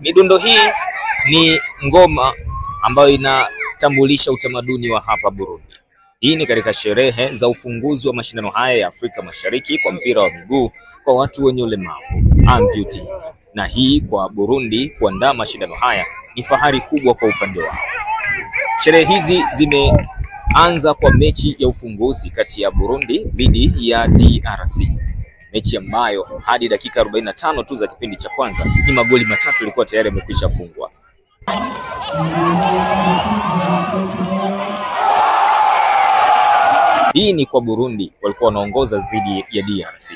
Midundo hii ni ngoma ambayo inatambulisha utamaduni wa hapa Burundi. Hii ni katika sherehe za ufunguzi wa mashindano haya ya Afrika Mashariki kwa mpira wa miguu kwa watu wenye ulemavu amputee. Na hii kwa Burundi kuandaa mashindano haya ni fahari kubwa kwa upande wao. Sherehe hizi zimeanza kwa mechi ya ufunguzi kati ya Burundi dhidi ya DRC. Mechi ambayo hadi dakika 45 tu za kipindi cha kwanza ni magoli matatu yalikuwa tayari yamekwisha fungwa. Hii ni kwa Burundi walikuwa wanaongoza dhidi ya DRC.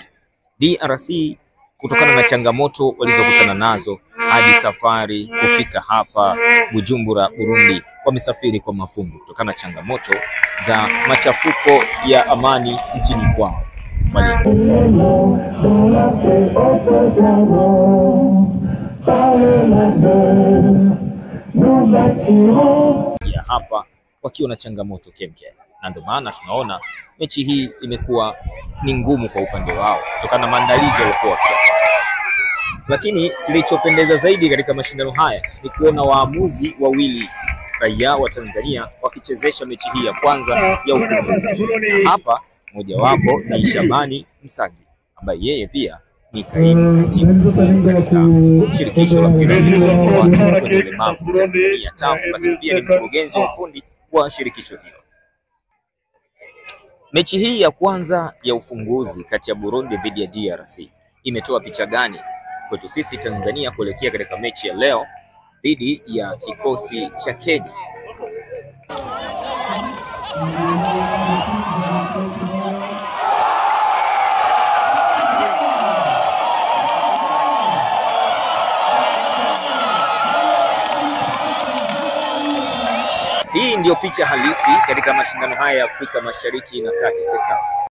DRC kutokana na changamoto walizokutana nazo hadi safari kufika hapa Bujumbura Burundi, wamesafiri kwa mafungu kutokana na changamoto za machafuko ya amani nchini kwao. Ya hapa wakiwa na changamoto kemkem, na ndio maana tunaona mechi hii imekuwa ni ngumu kwa upande wao kutokana na maandalizi walikuwa wakifanya. Lakini kilichopendeza zaidi katika mashindano haya ni kuona waamuzi wawili raia wa Tanzania wakichezesha mechi hii ya kwanza ya ufunguzi. Na hapa mojawapo ni Shabani Msagi ambaye yeye pia ni kaimu katibu katika shirikisho la mpira kwa watu wenye ulemavu Tanzania TAF, lakini pia ni mkurugenzi wa ufundi wa shirikisho hilo. Mechi hii ya kwanza ya ufunguzi kati ya Burundi dhidi ya DRC imetoa picha gani kwetu sisi Tanzania kuelekea katika mechi ya leo dhidi ya kikosi cha Kenya? Hii ndiyo picha halisi katika mashindano haya ya Afrika Mashariki na Kati, CECAFA.